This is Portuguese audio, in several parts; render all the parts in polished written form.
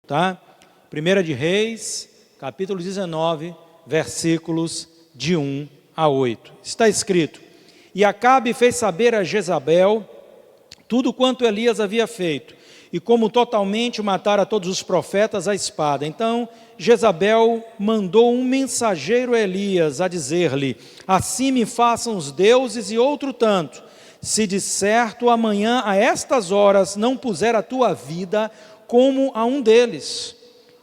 Tá? 1 de Reis, capítulo 19, versículos de 1 a 8. Está escrito: E Acabe fez saber a Jezabel tudo quanto Elias havia feito, e como totalmente matara todos os profetas à espada. Então Jezabel mandou um mensageiro a Elias a dizer-lhe: Assim me façam os deuses e outro tanto, se de certo amanhã a estas horas não puser a tua vida como a um deles.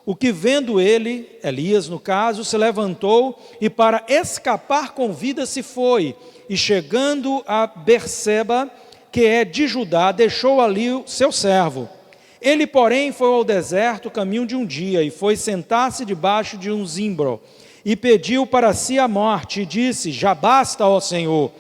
O que vendo ele, Elias no caso, se levantou e para escapar com vida se foi, e chegando a Berseba, que é de Judá, deixou ali o seu servo. Ele, porém, foi ao deserto caminho de um dia, e foi sentar-se debaixo de um zimbro, e pediu para si a morte, e disse: Já basta, ó Senhor,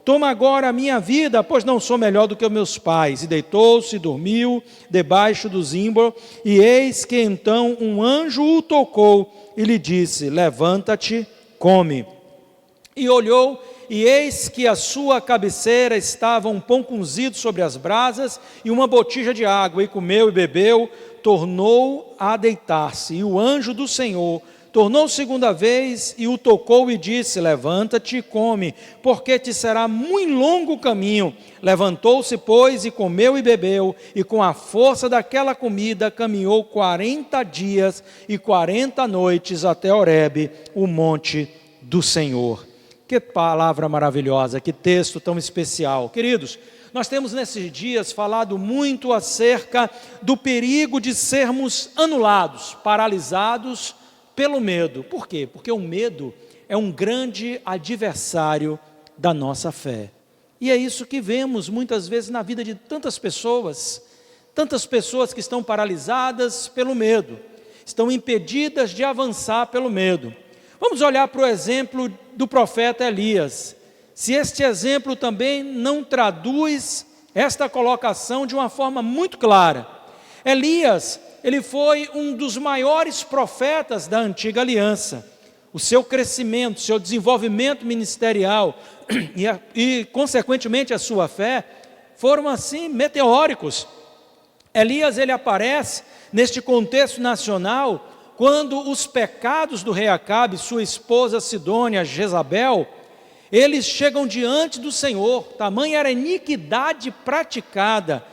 toma agora a minha vida, pois não sou melhor do que os meus pais. E deitou-se e dormiu debaixo do zimbro, e eis que então um anjo o tocou, e lhe disse: Levanta-te, come. E olhou, e eis que à sua cabeceira estava um pão cozido sobre as brasas, e uma botija de água, e comeu e bebeu, tornou a deitar-se. E o anjo do Senhor tornou segunda vez, e o tocou e disse: Levanta-te e come, porque te será muito longo o caminho. Levantou-se, pois, e comeu e bebeu, e com a força daquela comida caminhou 40 dias e 40 noites até Horebe, o monte do Senhor. Que palavra maravilhosa, que texto tão especial. Queridos, nós temos nesses dias falado muito acerca do perigo de sermos anulados, paralisados pelo medo. Por quê? Porque o medo é um grande adversário da nossa fé. E é isso que vemos muitas vezes na vida de tantas pessoas que estão paralisadas pelo medo, estão impedidas de avançar pelo medo. Vamos olhar para o exemplo do profeta Elias. Se este exemplo também não traduz esta colocação de uma forma muito clara. Elias, ele foi um dos maiores profetas da antiga aliança. O seu crescimento, seu desenvolvimento ministerial e consequentemente, a sua fé, foram assim meteóricos. Elias, ele aparece neste contexto nacional quando os pecados do rei Acabe, sua esposa Sidônia, Jezabel, eles chegam diante do Senhor. Tamanha era a iniquidade praticada,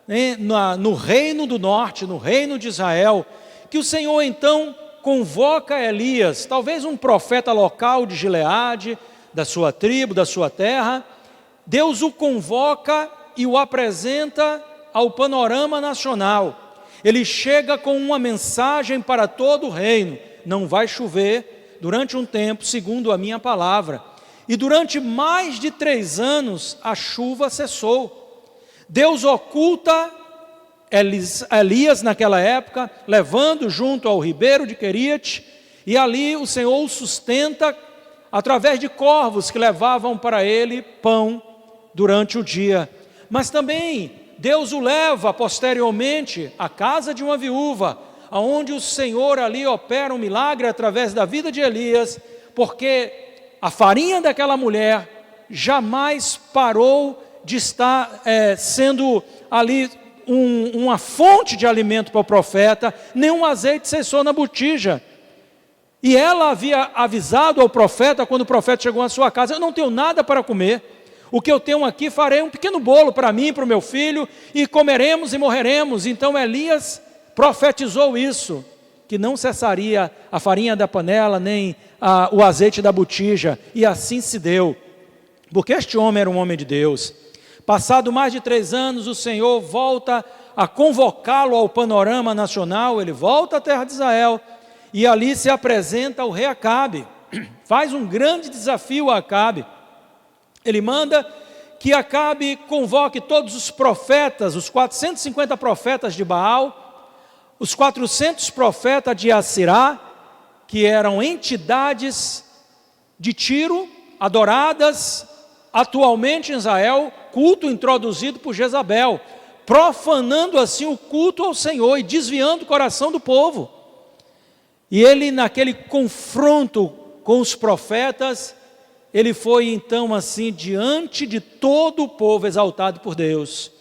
né, no reino do norte, no reino de Israel, que o Senhor então convoca Elias, talvez um profeta local de Gileade, da sua tribo, da sua terra. Deus o convoca e o apresenta ao panorama nacional. Ele chega com uma mensagem para todo o reino: não vai chover durante um tempo, segundo a minha palavra. E durante mais de 3 anos a chuva cessou. Deus oculta Elias naquela época, levando junto ao ribeiro de Queriate, e ali o Senhor o sustenta através de corvos que levavam para ele pão durante o dia. Mas também Deus o leva posteriormente à casa de uma viúva, aonde o Senhor ali opera um milagre através da vida de Elias, porque a farinha daquela mulher jamais parou de estar sendo ali uma fonte de alimento para o profeta, nem um azeite cessou na botija. E ela havia avisado ao profeta, quando o profeta chegou à sua casa: eu não tenho nada para comer. O que eu tenho aqui, farei um pequeno bolo para mim e para o meu filho, e comeremos e morreremos. Então Elias profetizou isso, que não cessaria a farinha da panela, nem o azeite da botija, e assim se deu, porque este homem era um homem de Deus. Passado mais de 3 anos, o Senhor volta a convocá-lo ao panorama nacional. Ele volta à terra de Israel, e ali se apresenta o rei Acabe, faz um grande desafio a Acabe. Ele manda que Acabe convoque todos os profetas, os 450 profetas de Baal, os 400 profetas de Assirá, que eram entidades de Tiro, adoradas atualmente em Israel, culto introduzido por Jezabel, profanando assim o culto ao Senhor e desviando o coração do povo. E ele, naquele confronto com os profetas, ele foi então assim diante de todo o povo, exaltado por Deus,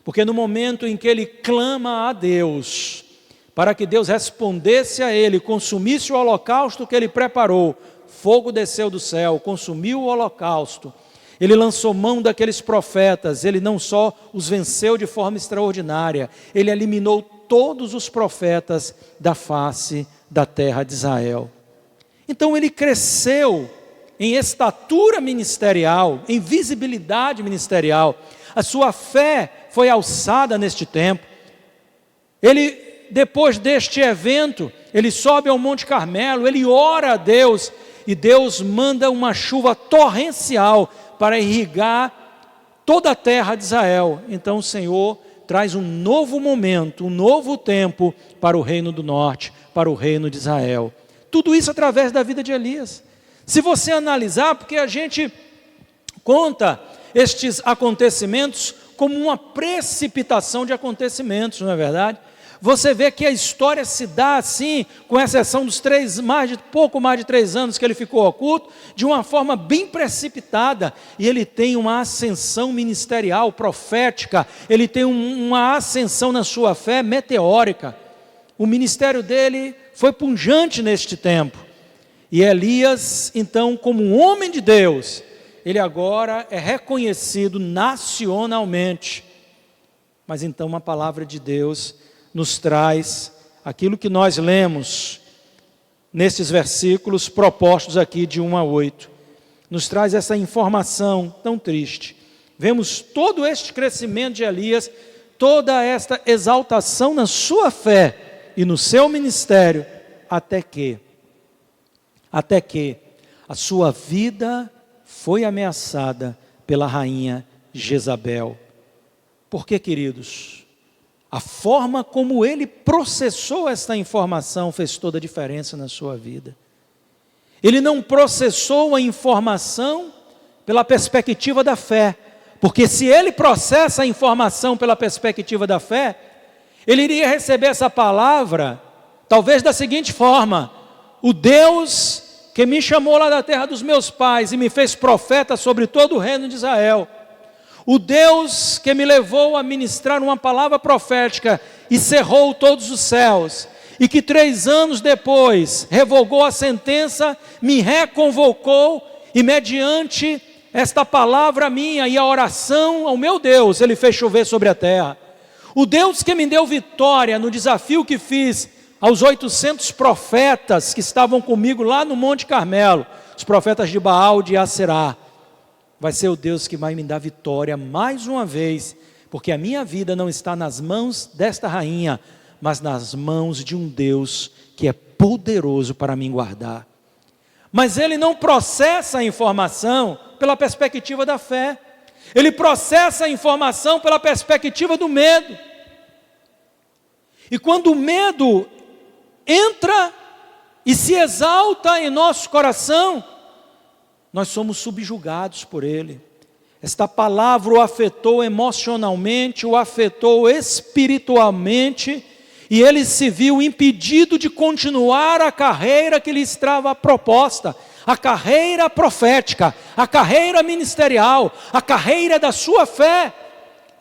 porque no momento em que ele clama a Deus, para que Deus respondesse a ele, consumisse o holocausto que ele preparou. Fogo desceu do céu, consumiu o holocausto. Ele lançou mão daqueles profetas, ele não só os venceu de forma extraordinária, ele eliminou todos os profetas da face da terra de Israel. Então ele cresceu em estatura ministerial, em visibilidade ministerial. A sua fé foi alçada neste tempo. Ele, depois deste evento, ele sobe ao Monte Carmelo, ele ora a Deus, e Deus manda uma chuva torrencial para irrigar toda a terra de Israel. Então o Senhor traz um novo momento, um novo tempo para o reino do norte, para o reino de Israel. Tudo isso através da vida de Elias. Se você analisar, porque a gente conta estes acontecimentos como uma precipitação de acontecimentos, não é verdade? Você vê que a história se dá assim, com exceção dos pouco mais de 3 anos que ele ficou oculto, de uma forma bem precipitada, e ele tem uma ascensão ministerial, profética, ele tem uma ascensão na sua fé meteórica. O ministério dele foi pujante neste tempo, e Elias, então, como um homem de Deus, ele agora é reconhecido nacionalmente. Mas então uma palavra de Deus nos traz aquilo que nós lemos nesses versículos propostos aqui de 1 a 8. Nos traz essa informação tão triste. Vemos todo este crescimento de Elias, toda esta exaltação na sua fé e no seu ministério, até que a sua vida foi ameaçada pela rainha Jezabel. Por que, queridos? A forma como ele processou esta informação fez toda a diferença na sua vida. Ele não processou a informação pela perspectiva da fé, porque se ele processa a informação pela perspectiva da fé, ele iria receber essa palavra, talvez da seguinte forma: o Deus que me chamou lá da terra dos meus pais e me fez profeta sobre todo o reino de Israel, o Deus que me levou a ministrar uma palavra profética e cerrou todos os céus, e que 3 anos depois revogou a sentença, me reconvocou, e mediante esta palavra minha e a oração ao meu Deus, ele fez chover sobre a terra. O Deus que me deu vitória no desafio que fiz aos 800 profetas que estavam comigo lá no Monte Carmelo, os profetas de Baal, de Aserá, vai ser o Deus que vai me dar vitória mais uma vez, porque a minha vida não está nas mãos desta rainha, mas nas mãos de um Deus que é poderoso para me guardar. Mas ele não processa a informação pela perspectiva da fé, ele processa a informação pela perspectiva do medo. E quando o medo entra e se exalta em nosso coração, nós somos subjugados por ele. Esta palavra o afetou emocionalmente, o afetou espiritualmente, e ele se viu impedido de continuar a carreira que lhe estava proposta, a carreira profética, a carreira ministerial, a carreira da sua fé.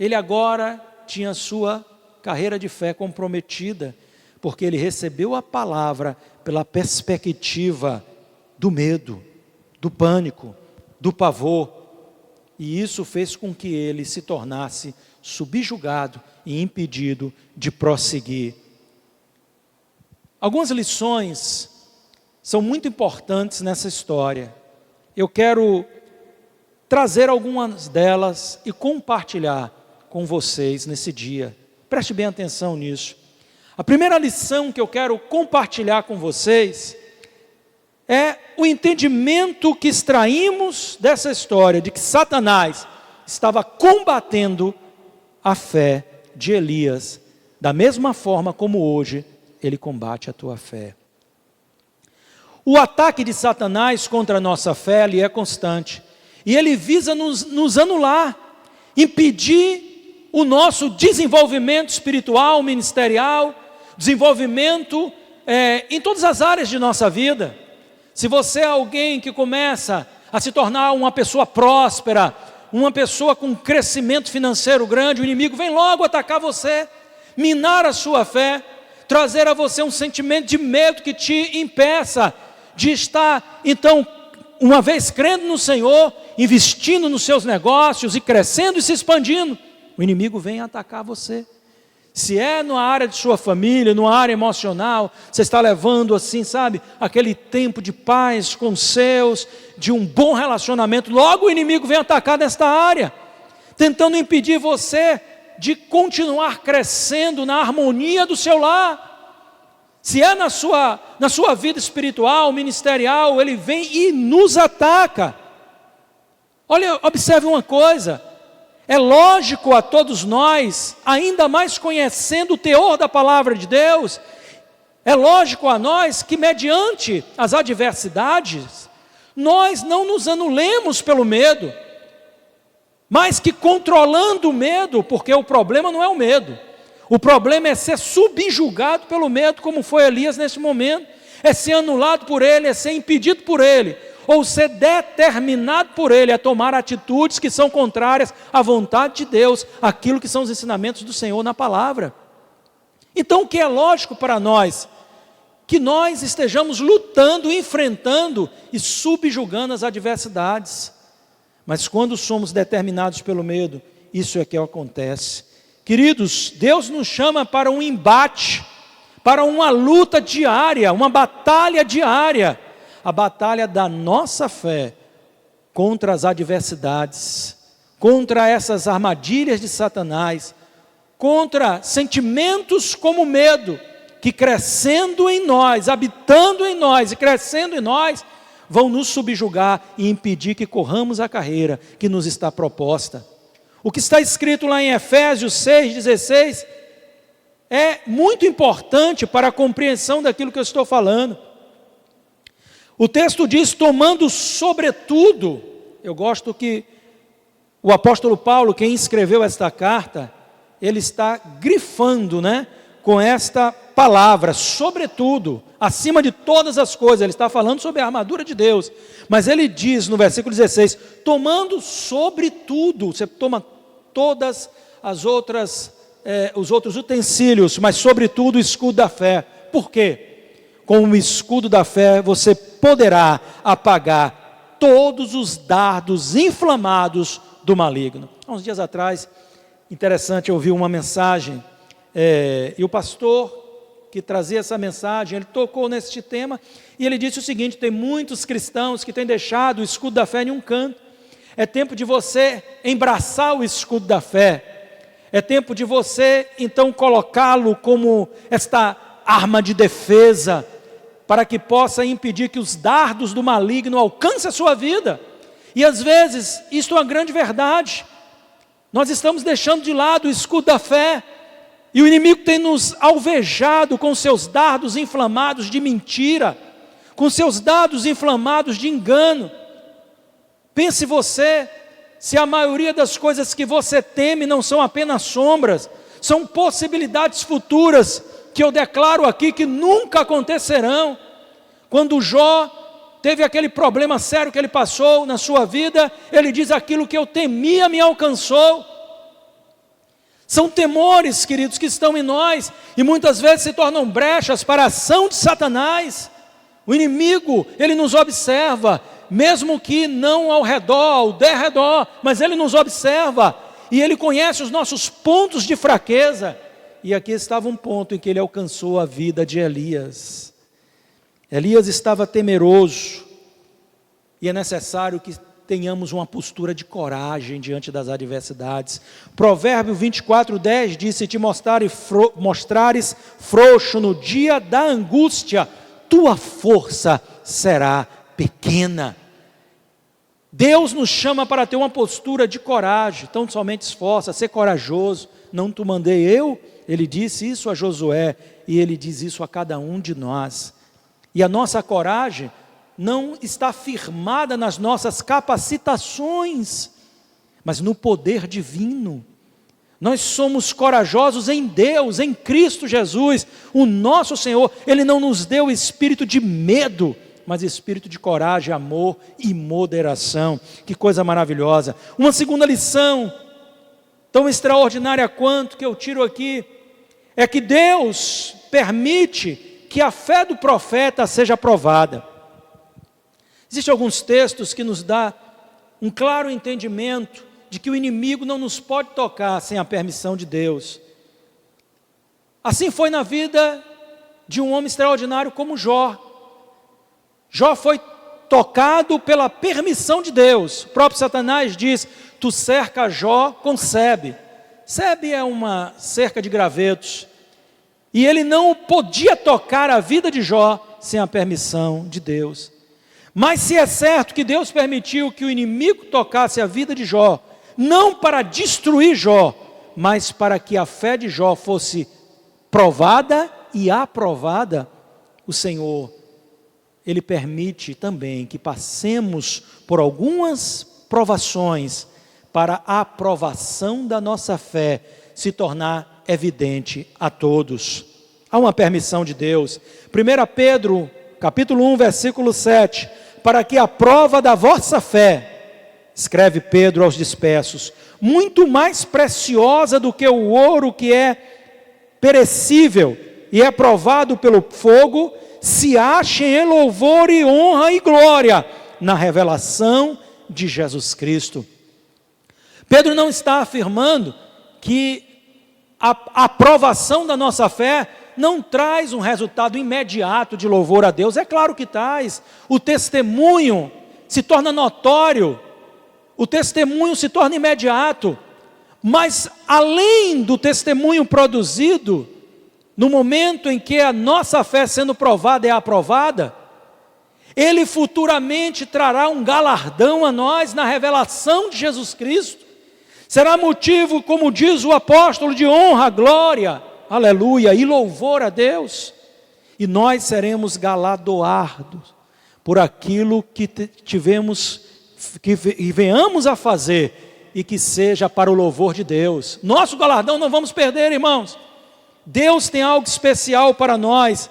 Ele agora tinha a sua carreira de fé comprometida, porque ele recebeu a palavra pela perspectiva do medo, do pânico, do pavor, e isso fez com que ele se tornasse subjugado e impedido de prosseguir. Algumas lições são muito importantes nessa história. Eu quero trazer algumas delas e compartilhar com vocês nesse dia. Preste bem atenção nisso. A primeira lição que eu quero compartilhar com vocês é o entendimento que extraímos dessa história, de que Satanás estava combatendo a fé de Elias, da mesma forma como hoje ele combate a tua fé. O ataque de Satanás contra a nossa fé ali é constante, e ele visa nos anular, impedir o nosso desenvolvimento espiritual, ministerial, desenvolvimento em todas as áreas de nossa vida. Se você é alguém que começa a se tornar uma pessoa próspera, uma pessoa com crescimento financeiro grande, o inimigo vem logo atacar você, minar a sua fé. trazer a você um sentimento de medo que te impeça de estar, então, uma vez crendo no Senhor, investindo nos seus negócios e crescendo e se expandindo, o inimigo vem atacar você. Se é na área de sua família, numa área emocional, você está levando assim, sabe, aquele tempo de paz com os seus, de um bom relacionamento, logo o inimigo vem atacar nesta área, tentando impedir você de continuar crescendo na harmonia do seu lar. Se é na sua vida espiritual, ministerial, ele vem e nos ataca. Olha, observe uma coisa, é lógico a todos nós, ainda mais conhecendo o teor da palavra de Deus, é lógico a nós que mediante as adversidades, nós não nos anulemos pelo medo, mas que controlando o medo, porque o problema não é o medo, o problema é ser subjugado pelo medo, como foi Elias nesse momento, é ser anulado por ele, é ser impedido por ele, ou ser determinado por ele a tomar atitudes que são contrárias à vontade de Deus, aquilo que são os ensinamentos do Senhor na palavra. Então o que é lógico para nós? Que nós estejamos lutando, enfrentando e subjugando as adversidades. Mas quando somos determinados pelo medo, isso é que acontece. Queridos, Deus nos chama para um embate, para uma luta diária, uma batalha diária, a batalha da nossa fé contra as adversidades, contra essas armadilhas de Satanás, contra sentimentos como medo, que crescendo em nós, habitando em nós e crescendo em nós, vão nos subjugar e impedir que corramos a carreira que nos está proposta. O que está escrito lá em Efésios 6,16 é muito importante para a compreensão daquilo que eu estou falando. O texto diz, tomando sobretudo, eu gosto que o apóstolo Paulo, quem escreveu esta carta, ele está grifando, com esta palavra, sobretudo, acima de todas as coisas, ele está falando sobre a armadura de Deus, mas ele diz no versículo 16, tomando sobretudo, você toma todas as outras, os outros utensílios, mas sobretudo o escudo da fé. Por quê? Com o escudo da fé você poderá apagar todos os dardos inflamados do maligno. Há uns dias atrás, interessante, eu ouvi uma mensagem, e o pastor que trazia essa mensagem, ele tocou neste tema, e ele disse o seguinte, tem muitos cristãos que têm deixado o escudo da fé em um canto. É tempo de você embraçar o escudo da fé, é tempo de você então colocá-lo como esta arma de defesa, para que possa impedir que os dardos do maligno alcancem a sua vida. E às vezes, isto é uma grande verdade, nós estamos deixando de lado o escudo da fé, e o inimigo tem nos alvejado com seus dardos inflamados de mentira, com seus dardos inflamados de engano. Pense você, se a maioria das coisas que você teme não são apenas sombras, são possibilidades futuras, que eu declaro aqui que nunca acontecerão. Quando Jó teve aquele problema sério que ele passou na sua vida, ele diz, aquilo que eu temia me alcançou. São temores, queridos, que estão em nós, e muitas vezes se tornam brechas para a ação de Satanás. O inimigo, ele nos observa, mesmo que não ao redor, ao derredor, mas ele nos observa, e ele conhece os nossos pontos de fraqueza. E aqui estava um ponto em que ele alcançou a vida de Elias. Elias estava temeroso, e é necessário que tenhamos uma postura de coragem diante das adversidades. Provérbio 24:10 diz, se te mostrares frouxo no dia da angústia, tua força será pequena. Deus nos chama para ter uma postura de coragem, então somente esforça, ser corajoso, não te mandei eu? Ele disse isso a Josué, e ele diz isso a cada um de nós. E a nossa coragem não está firmada nas nossas capacitações, mas no poder divino. Nós somos corajosos em Deus, em Cristo Jesus, o nosso Senhor. Ele não nos deu espírito de medo, mas espírito de coragem, amor e moderação. Que coisa maravilhosa. Uma segunda lição, tão extraordinária quanto, que eu tiro aqui, é que Deus permite que a fé do profeta seja provada. Existem alguns textos que nos dão um claro entendimento de que o inimigo não nos pode tocar sem a permissão de Deus. Assim foi na vida de um homem extraordinário como Jó. Jó foi tocado pela permissão de Deus. O próprio Satanás diz: tu cerca Jó com sebe. Sebe é uma cerca de gravetos. E ele não podia tocar a vida de Jó sem a permissão de Deus. Mas se é certo que Deus permitiu que o inimigo tocasse a vida de Jó, não para destruir Jó, mas para que a fé de Jó fosse provada e aprovada, o Senhor, Ele permite também que passemos por algumas provações para a aprovação da nossa fé se tornar evidente a todos. Há uma permissão de Deus. 1 Pedro, capítulo 1, versículo 7, para que a prova da vossa fé, escreve Pedro aos dispersos, muito mais preciosa do que o ouro que é perecível e é provado pelo fogo, se achem em louvor e honra e glória na revelação de Jesus Cristo. Pedro não está afirmando que a aprovação da nossa fé não traz um resultado imediato de louvor a Deus. É claro que traz. O testemunho se torna notório, o testemunho se torna imediato, mas além do testemunho produzido, no momento em que a nossa fé sendo provada é aprovada, Ele futuramente trará um galardão a nós na revelação de Jesus Cristo. Será motivo, como diz o apóstolo, de honra, glória, aleluia, e louvor a Deus. E nós seremos galardoados por aquilo que venhamos a fazer e que seja para o louvor de Deus. Nosso galardão não vamos perder, irmãos. Deus tem algo especial para nós,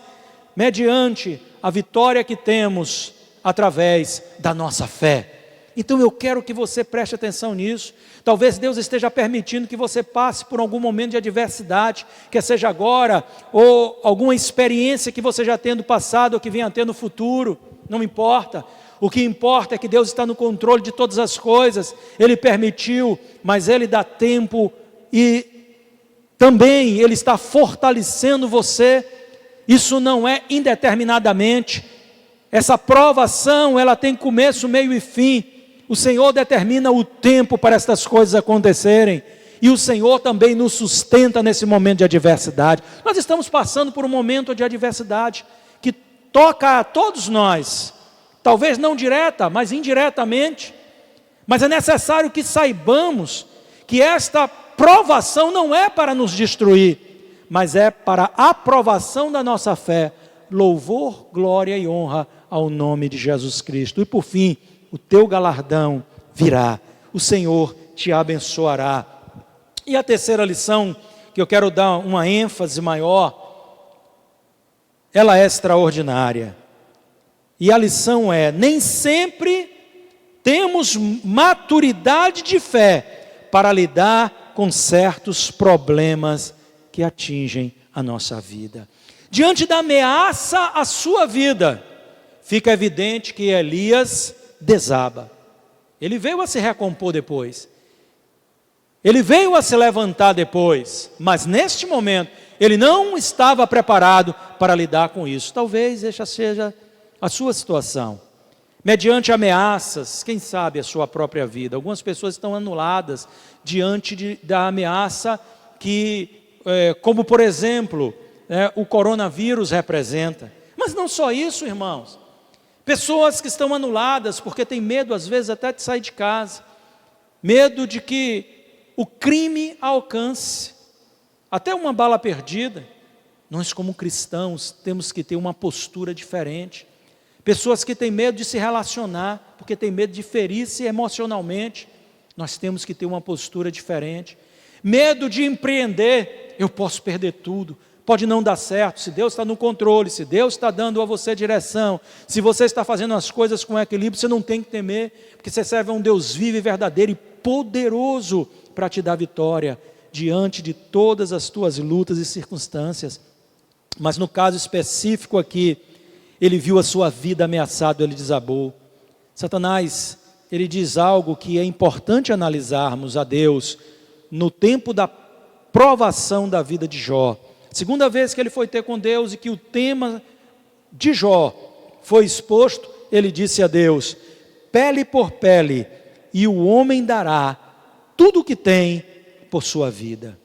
mediante a vitória que temos através da nossa fé. Então eu quero que você preste atenção nisso. Talvez Deus esteja permitindo que você passe por algum momento de adversidade, quer seja agora, ou alguma experiência que você já tenha no passado, ou que venha a ter no futuro, não importa. O que importa é que Deus está no controle de todas as coisas. Ele permitiu, mas Ele dá tempo e também Ele está fortalecendo você. Isso não é indeterminadamente. Essa provação, ela tem começo, meio e fim. O Senhor determina o tempo para estas coisas acontecerem. E o Senhor também nos sustenta nesse momento de adversidade. Nós estamos passando por um momento de adversidade que toca a todos nós. Talvez não direta, mas indiretamente. Mas é necessário que saibamos que esta provação não é para nos destruir, mas é para a aprovação da nossa fé, louvor, glória e honra ao nome de Jesus Cristo. E por fim, o teu galardão virá, o Senhor te abençoará. E a terceira lição, que eu quero dar uma ênfase maior, ela é extraordinária. E a lição é: nem sempre temos maturidade de fé para lidar com certos problemas que atingem a nossa vida. Diante da ameaça à sua vida, fica evidente que Elias desaba. Ele veio a se recompor depois. Ele veio a se levantar depois. Mas neste momento, ele não estava preparado para lidar com isso. Talvez esta seja a sua situação. Mediante ameaças, quem sabe a sua própria vida. Algumas pessoas estão anuladas diante da ameaça que, como por exemplo, o coronavírus representa. Mas não só isso, irmãos. Pessoas que estão anuladas porque têm medo, às vezes, até de sair de casa. Medo de que o crime alcance. Até uma bala perdida. Nós, como cristãos, temos que ter uma postura diferente. Pessoas que têm medo de se relacionar, porque têm medo de ferir-se emocionalmente. Nós temos que ter uma postura diferente. Medo de empreender. Eu posso perder tudo. Pode não dar certo, se Deus está no controle, se Deus está dando a você direção, se você está fazendo as coisas com equilíbrio, você não tem que temer, porque você serve a um Deus vivo e verdadeiro e poderoso para te dar vitória diante de todas as tuas lutas e circunstâncias. Mas no caso específico aqui, ele viu a sua vida ameaçada, ele desabou. Satanás, ele diz algo que é importante analisarmos a Deus no tempo da provação da vida de Jó. Segunda vez que ele foi ter com Deus e que o tema de Jó foi exposto, ele disse a Deus: pele por pele, e o homem dará tudo o que tem por sua vida.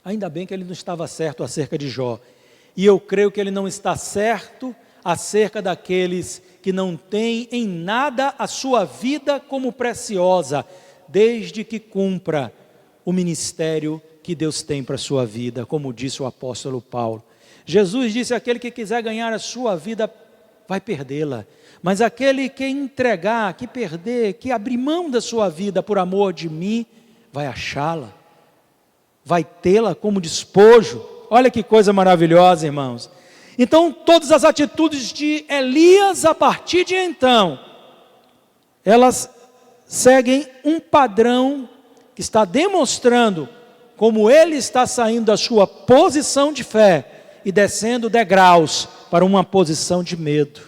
Ainda bem que ele não estava certo acerca de Jó. E eu creio que ele não está certo acerca daqueles que não têm em nada a sua vida como preciosa, desde que cumpra o ministério que Deus tem para a sua vida, como disse o apóstolo Paulo. Jesus disse: aquele que quiser ganhar a sua vida vai perdê-la, mas aquele que entregar, que perder, que abrir mão da sua vida por amor de mim, vai achá-la, vai tê-la como despojo. Olha que coisa maravilhosa, irmãos. Então todas as atitudes de Elias a partir de então, elas seguem um padrão que está demonstrando como ele está saindo da sua posição de fé e descendo degraus para uma posição de medo.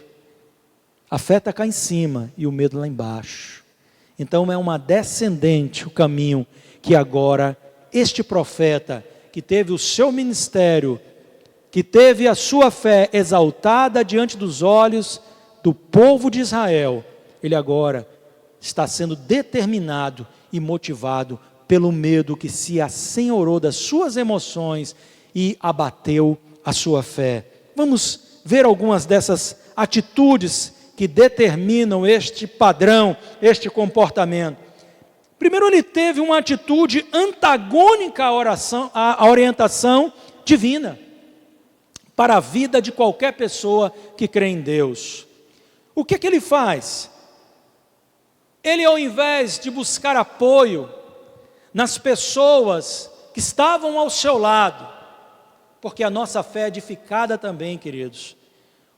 A fé está cá em cima e o medo lá embaixo. Então é uma descendente o caminho que agora este profeta, que teve o seu ministério, que teve a sua fé exaltada diante dos olhos do povo de Israel, ele agora está sendo determinado e motivado pelo medo que se assenhorou das suas emoções e abateu a sua fé. Vamos ver algumas dessas atitudes que determinam este padrão, este comportamento. Primeiro, ele teve uma atitude antagônica à orientação divina para a vida de qualquer pessoa que crê em Deus. O que ele faz? Ele, ao invés de buscar apoio nas pessoas que estavam ao seu lado, porque a nossa fé é edificada também, queridos,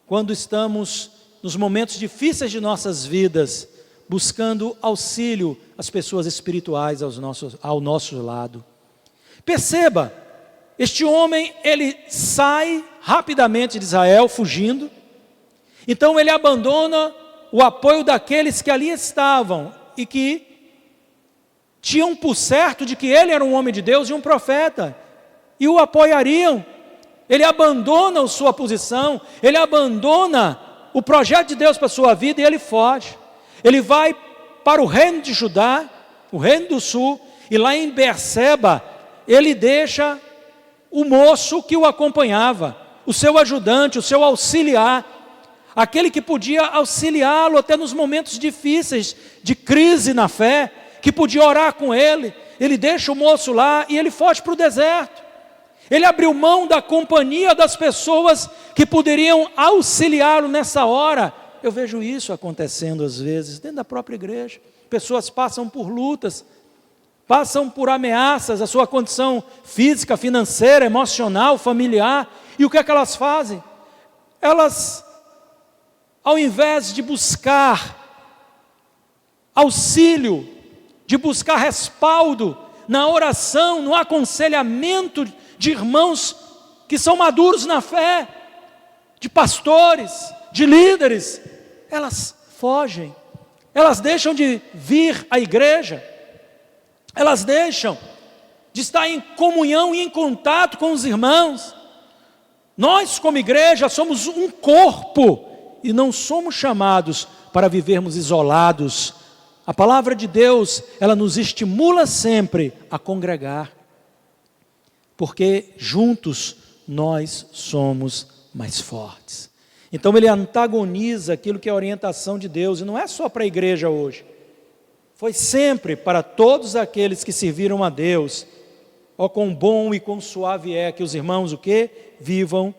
quando estamos nos momentos difíceis de nossas vidas, buscando auxílio às pessoas espirituais ao nosso lado. Perceba, este homem, ele sai rapidamente de Israel, fugindo. Então ele abandona o apoio daqueles que ali estavam e que tinham por certo de que ele era um homem de Deus e um profeta, e o apoiariam. Ele abandona a sua posição, ele abandona o projeto de Deus para a sua vida e ele foge. Ele vai para o reino de Judá, o reino do sul, e lá em Berseba, ele deixa o moço que o acompanhava, o seu ajudante, o seu auxiliar, aquele que podia auxiliá-lo até nos momentos difíceis, de crise na fé, que podia orar com ele. Ele deixa o moço lá e ele foge para o deserto. Ele abriu mão da companhia das pessoas que poderiam auxiliá-lo nessa hora. Eu vejo isso acontecendo às vezes dentro da própria igreja. Pessoas passam por lutas, passam por ameaças, a sua condição física, financeira, emocional, familiar. E o que é que elas fazem? Elas, ao invés de buscar auxílio, de buscar respaldo na oração, no aconselhamento de irmãos que são maduros na fé, de pastores, de líderes, elas fogem, elas deixam de vir à igreja, elas deixam de estar em comunhão e em contato com os irmãos. Nós, como igreja, somos um corpo e não somos chamados para vivermos isolados. A palavra de Deus, ela nos estimula sempre a congregar, porque juntos nós somos mais fortes. Então ele antagoniza aquilo que é a orientação de Deus, e não é só para a igreja hoje, foi sempre para todos aqueles que serviram a Deus. Ó, quão bom e quão suave é que os irmãos o quê? Vivam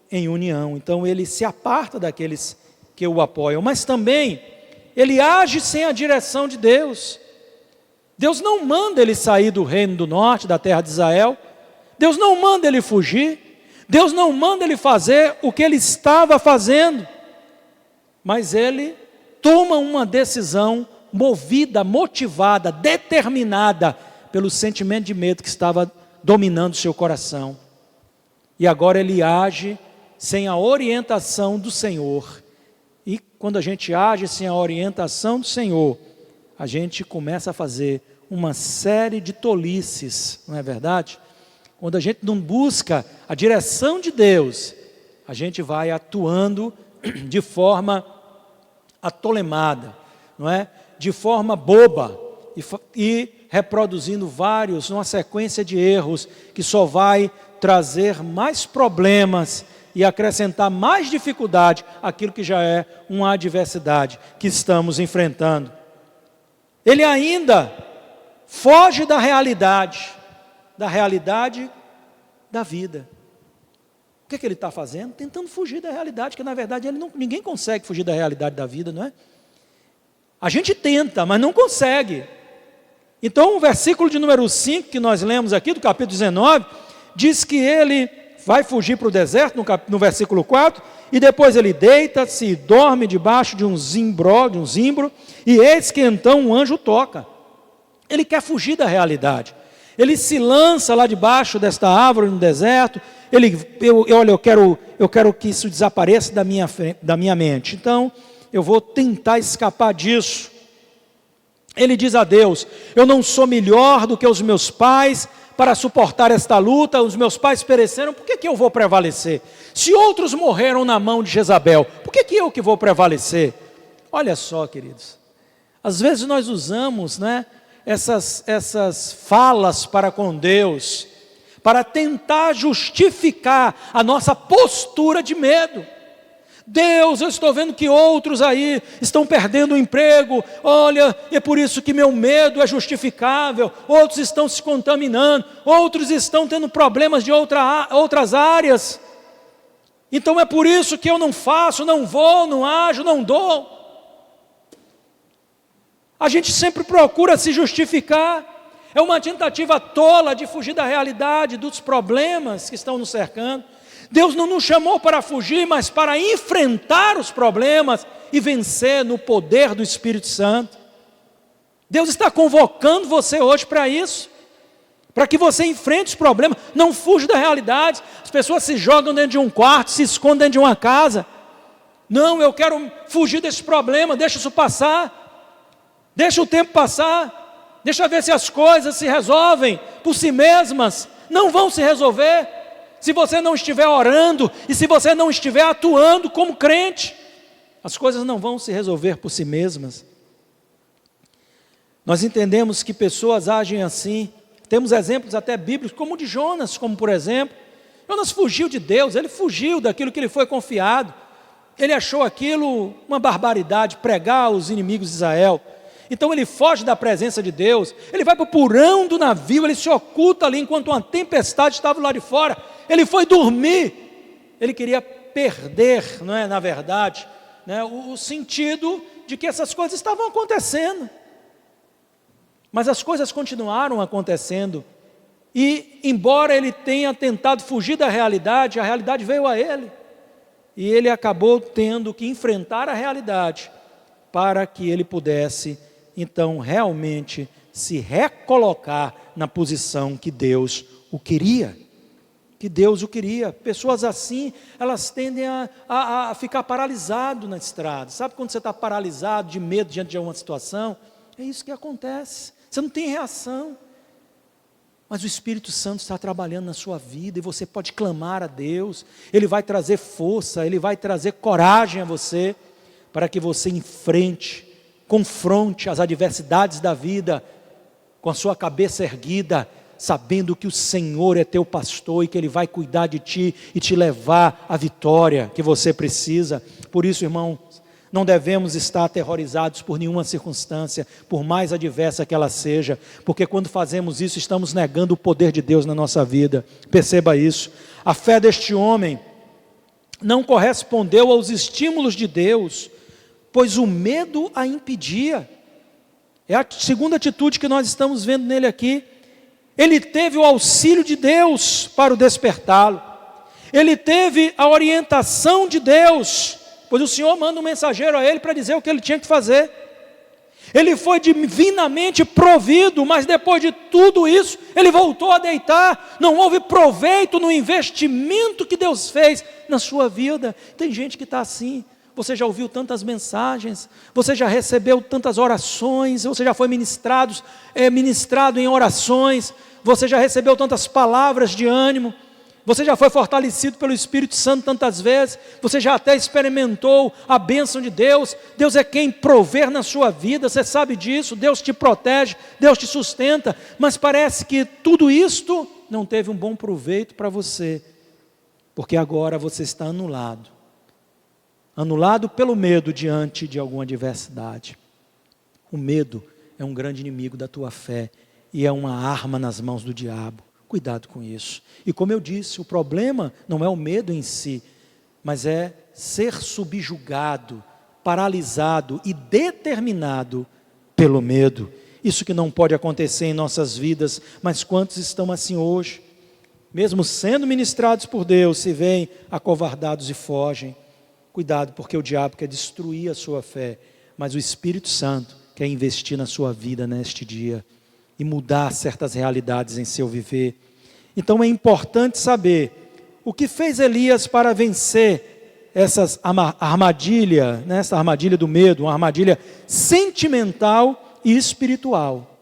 em união. Então ele se aparta daqueles que o apoiam, mas também ele age sem a direção de Deus. Deus não manda ele sair do reino do norte, da terra de Israel. Deus não manda ele fugir. Deus não manda ele fazer o que ele estava fazendo. Mas ele toma uma decisão movida, motivada, determinada pelo sentimento de medo que estava dominando seu coração. e agora ele age sem a orientação do Senhor. E quando a gente age sem a orientação do Senhor, a gente começa a fazer uma série de tolices, não é verdade? Quando a gente não busca a direção de Deus, a gente vai atuando de forma atolemada, não é? De forma boba e reproduzindo uma sequência de erros que só vai trazer mais problemas e acrescentar mais dificuldade àquilo que já é uma adversidade que estamos enfrentando. Ele ainda foge da realidade da vida. O que ele está fazendo? Tentando fugir da realidade, que na verdade ninguém consegue fugir da realidade da vida, não é? A gente tenta, mas não consegue. Então o versículo de número 5 que nós lemos aqui, do capítulo 19, diz que ele vai fugir para o deserto, no versículo 4, e depois ele deita-se e dorme debaixo de um zimbro, e eis que então um anjo toca. Ele quer fugir da realidade. Ele se lança lá debaixo desta árvore no deserto. Eu quero que isso desapareça da minha mente. Então, eu vou tentar escapar disso. Ele diz a Deus: eu não sou melhor do que os meus pais para suportar esta luta. Os meus pais pereceram, por que eu vou prevalecer? Se outros morreram na mão de Jezabel, por que eu que vou prevalecer? Olha só, queridos, às vezes nós usamos, né, essas falas para com Deus, para tentar justificar a nossa postura de medo. Deus, eu estou vendo que outros aí estão perdendo o emprego, olha, é por isso que meu medo é justificável. Outros estão se contaminando, outros estão tendo problemas de outras áreas. Então é por isso que eu não faço, não vou, não ajo, não dou. A gente sempre procura se justificar. É uma tentativa tola de fugir da realidade, dos problemas que estão nos cercando. Deus não nos chamou para fugir, mas para enfrentar os problemas e vencer no poder do Espírito Santo. Deus está convocando você hoje para isso, para que você enfrente os problemas, não fuja da realidade. As pessoas se jogam dentro de um quarto, se escondem dentro de uma casa. Não, eu quero fugir desse problema, deixa isso passar, deixa o tempo passar, deixa ver se as coisas se resolvem por si mesmas. Não vão se resolver se você não estiver orando e se você não estiver atuando como crente. As coisas não vão se resolver por si mesmas. Nós entendemos que pessoas agem assim. Temos exemplos até bíblicos, como o de Jonas, como por exemplo. Jonas fugiu de Deus, ele fugiu daquilo que lhe foi confiado. Ele achou aquilo uma barbaridade, pregar aos inimigos de Israel. Então ele foge da presença de Deus, ele vai para o porão do navio, ele se oculta ali enquanto uma tempestade estava lá de fora. Ele foi dormir, ele queria perder, não é, na verdade, né, o sentido de que essas coisas estavam acontecendo. Mas as coisas continuaram acontecendo, e embora ele tenha tentado fugir da realidade, a realidade veio a ele, e ele acabou tendo que enfrentar a realidade, para que ele pudesse, então, realmente se recolocar na posição que Deus o queria. Pessoas assim, elas tendem a ficar paralisado na estrada. Sabe quando você está paralisado de medo diante de uma situação? É isso que acontece. Você não tem reação. Mas o Espírito Santo está trabalhando na sua vida e você pode clamar a Deus. Ele vai trazer força, Ele vai trazer coragem a você, para que você enfrente, confronte as adversidades da vida com a sua cabeça erguida, sabendo que o Senhor é teu pastor e que Ele vai cuidar de ti e te levar à vitória que você precisa. Por isso, irmão, não devemos estar aterrorizados por nenhuma circunstância, por mais adversa que ela seja, porque quando fazemos isso, estamos negando o poder de Deus na nossa vida. Perceba isso. A fé deste homem não correspondeu aos estímulos de Deus, pois o medo a impedia. É a segunda atitude que nós estamos vendo nele aqui. Ele teve o auxílio de Deus para o despertá-lo. Ele teve a orientação de Deus, pois o Senhor manda um mensageiro a ele para dizer o que ele tinha que fazer. Ele foi divinamente provido, mas depois de tudo isso, ele voltou a deitar. Não houve proveito no investimento que Deus fez na sua vida. Tem gente que está assim. Você já ouviu tantas mensagens, você já recebeu tantas orações, você já foi ministrado em orações, você já recebeu tantas palavras de ânimo, você já foi fortalecido pelo Espírito Santo tantas vezes, você já até experimentou a bênção de Deus. Deus é quem prover na sua vida, você sabe disso. Deus te protege, Deus te sustenta, mas parece que tudo isto não teve um bom proveito para você, porque agora você está anulado pelo medo diante de alguma adversidade. O medo é um grande inimigo da tua fé e é uma arma nas mãos do diabo. Cuidado com isso. E como eu disse, o problema não é o medo em si, mas é ser subjugado, paralisado e determinado pelo medo. Isso que não pode acontecer em nossas vidas, mas quantos estão assim hoje? Mesmo sendo ministrados por Deus, se veem acovardados e fogem. Cuidado, porque o diabo quer destruir a sua fé, mas o Espírito Santo quer investir na sua vida neste dia e mudar certas realidades em seu viver. Então é importante saber o que fez Elias para vencer essa armadilha, essa armadilha do medo, uma armadilha sentimental e espiritual.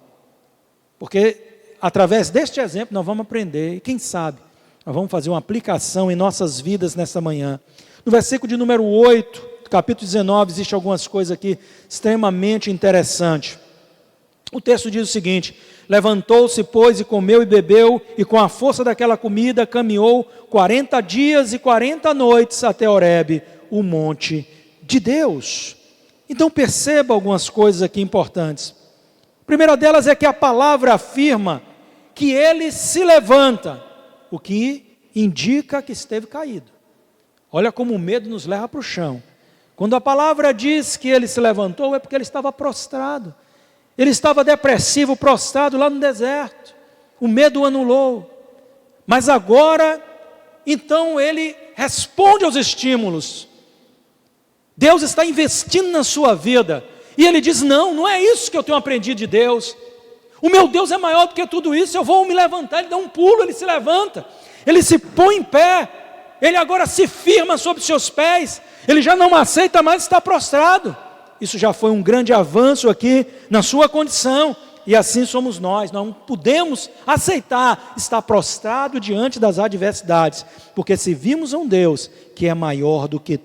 Porque através deste exemplo nós vamos aprender, e quem sabe, nós vamos fazer uma aplicação em nossas vidas nessa manhã. No versículo de número 8, capítulo 19, existe algumas coisas aqui extremamente interessantes. O texto diz o seguinte: levantou-se, pois, e comeu e bebeu, e com a força daquela comida caminhou 40 dias e 40 noites até Horebe, o monte de Deus. Então perceba algumas coisas aqui importantes. A primeira delas é que a palavra afirma que ele se levanta, o que indica que esteve caído. Olha como o medo nos leva para o chão. Quando a palavra diz que ele se levantou, é porque ele estava prostrado. Ele estava depressivo, prostrado lá no deserto. O medo o anulou. Mas agora, então ele responde aos estímulos. Deus está investindo na sua vida. E ele diz: não é isso que eu tenho aprendido de Deus. O meu Deus é maior do que tudo isso. Eu vou me levantar. Ele dá um pulo, ele se levanta. Ele se põe em pé. Ele agora se firma sobre seus pés. Ele já não aceita mais estar prostrado. Isso já foi um grande avanço aqui na sua condição. E assim somos nós. Não podemos aceitar estar prostrado diante das adversidades. Porque se vimos um Deus que é maior do que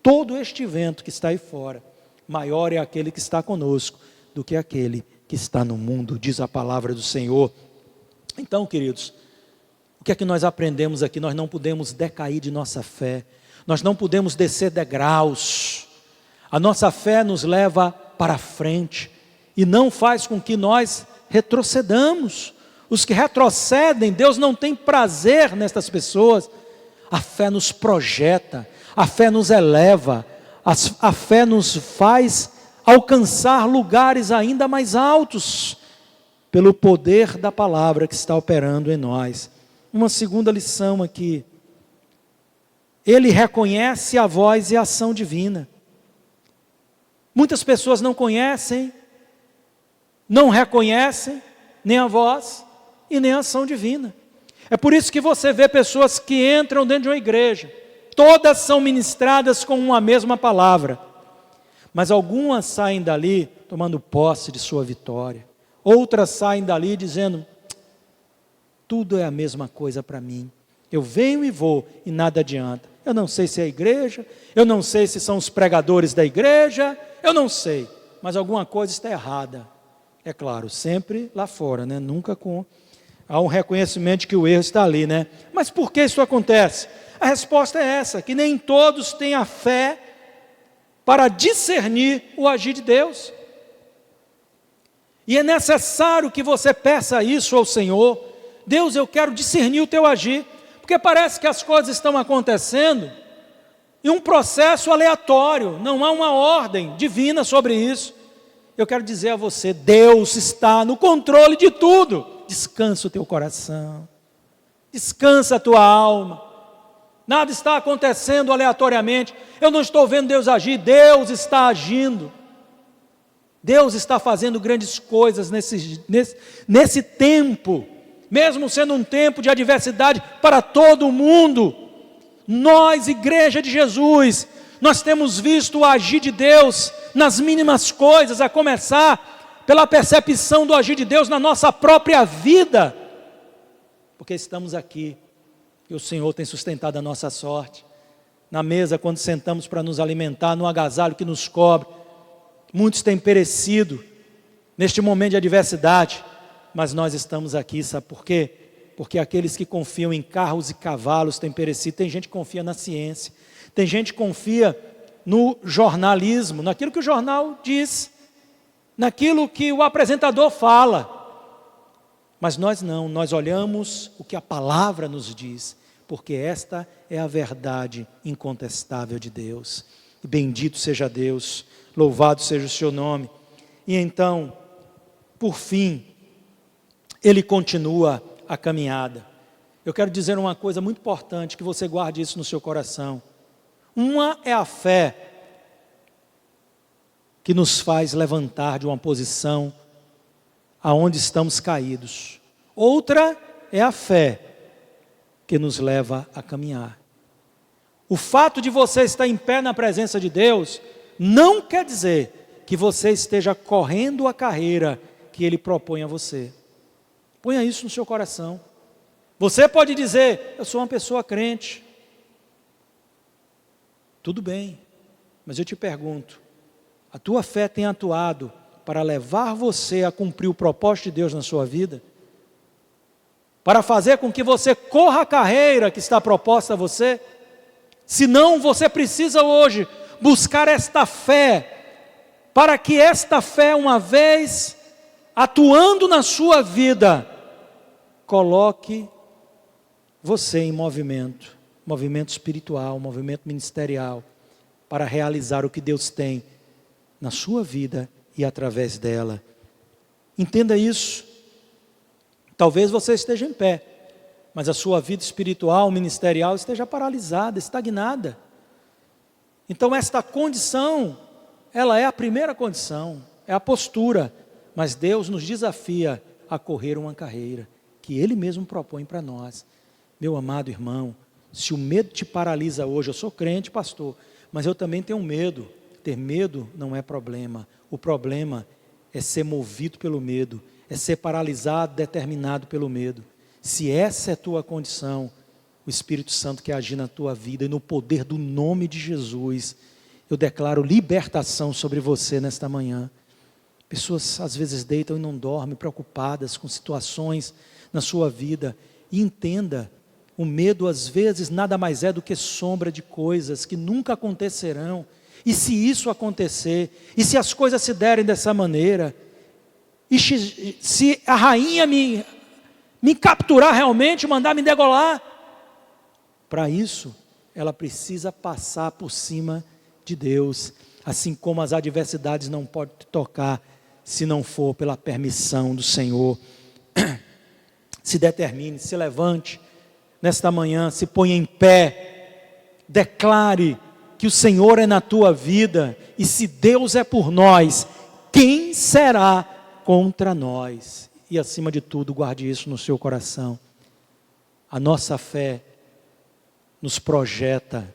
todo este vento que está aí fora, maior é aquele que está conosco do que aquele que está no mundo, diz a palavra do Senhor. Então, queridos, o que é que nós aprendemos aqui? Nós não podemos decair de nossa fé, nós não podemos descer degraus. A nossa fé nos leva para frente e não faz com que nós retrocedamos. Os que retrocedem, Deus não tem prazer nestas pessoas. A fé nos projeta, a fé nos eleva, a fé nos faz alcançar lugares ainda mais altos, pelo poder da palavra que está operando em nós. Uma segunda lição aqui: ele reconhece a voz e a ação divina. Muitas pessoas não conhecem, não reconhecem nem a voz e nem a ação divina. É por isso que você vê pessoas que entram dentro de uma igreja, todas são ministradas com uma mesma palavra, mas algumas saem dali tomando posse de sua vitória, outras saem dali dizendo: tudo é a mesma coisa para mim, eu venho e vou e nada adianta. Eu não sei se é a igreja, eu não sei se são os pregadores da igreja, eu não sei, mas alguma coisa está errada. É claro, sempre lá fora, né? Nunca há um reconhecimento de que o erro está ali, né? Mas por que isso acontece? A resposta é essa, que nem todos têm a fé para discernir o agir de Deus. E é necessário que você peça isso ao Senhor: Deus, eu quero discernir o teu agir, porque parece que as coisas estão acontecendo em um processo aleatório, não há uma ordem divina sobre isso. Eu quero dizer a você: Deus está no controle de tudo. Descansa o teu coração, descansa a tua alma. Nada está acontecendo aleatoriamente. Eu não estou vendo Deus agir, Deus está agindo. Deus está fazendo grandes coisas nesse tempo, mesmo sendo um tempo de adversidade para todo mundo. Nós, Igreja de Jesus, nós temos visto o agir de Deus nas mínimas coisas, a começar pela percepção do agir de Deus na nossa própria vida, porque estamos aqui e o Senhor tem sustentado a nossa sorte. Na mesa, quando sentamos para nos alimentar, no agasalho que nos cobre, muitos têm perecido neste momento de adversidade, mas nós estamos aqui, sabe por quê? Porque aqueles que confiam em carros e cavalos têm perecido. Tem gente que confia na ciência, tem gente que confia no jornalismo, naquilo que o jornal diz, naquilo que o apresentador fala. Mas nós não, nós olhamos o que a palavra nos diz, porque esta é a verdade incontestável de Deus. E bendito seja Deus, louvado seja o seu nome. E então, por fim, ele continua a caminhada. Eu quero dizer uma coisa muito importante, que você guarde isso no seu coração. Uma é a fé que nos faz levantar de uma posição aonde estamos caídos. Outra é a fé que nos leva a caminhar. O fato de você estar em pé na presença de Deus não quer dizer que você esteja correndo a carreira que Ele propõe a você. Ponha isso no seu coração. Você pode dizer: eu sou uma pessoa crente. Tudo bem, mas eu te pergunto, a tua fé tem atuado para levar você a cumprir o propósito de Deus na sua vida? Para fazer com que você corra a carreira que está proposta a você? Se não, você precisa hoje buscar esta fé, para que esta fé, uma vez atuando na sua vida, coloque você em movimento espiritual, movimento ministerial, para realizar o que Deus tem na sua vida e através dela. Entenda isso. Talvez você esteja em pé, mas a sua vida espiritual, ministerial esteja paralisada, estagnada. Então esta condição, ela é a primeira condição, é a postura, mas Deus nos desafia a correr uma carreira que Ele mesmo propõe para nós. Meu amado irmão, se o medo te paralisa hoje, eu sou crente, pastor, mas eu também tenho medo. Ter medo não é problema. O problema é ser movido pelo medo, é ser paralisado, determinado pelo medo. Se essa é a tua condição, o Espírito Santo quer agir na tua vida, e no poder do nome de Jesus, eu declaro libertação sobre você nesta manhã. Pessoas às vezes deitam e não dormem, preocupadas com situações na sua vida, e entenda, o medo às vezes nada mais é do que sombra de coisas que nunca acontecerão. E se isso acontecer, e se as coisas se derem dessa maneira, e se a rainha me capturar realmente, mandar me degolar, para isso, ela precisa passar por cima de Deus, assim como as adversidades não podem te tocar, se não for pela permissão do Senhor. Se determine, se levante nesta manhã, se ponha em pé, declare que o Senhor é na tua vida, e se Deus é por nós, quem será contra nós? E acima de tudo, guarde isso no seu coração. A nossa fé nos projeta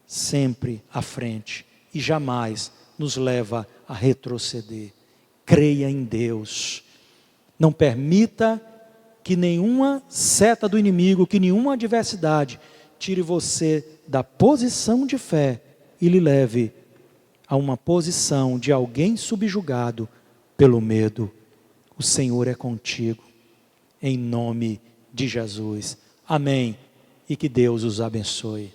sempre à frente e jamais nos leva a retroceder. Creia em Deus. Não permita que nenhuma seta do inimigo, que nenhuma adversidade tire você da posição de fé e lhe leve a uma posição de alguém subjugado pelo medo. O Senhor é contigo, em nome de Jesus. Amém. E que Deus os abençoe.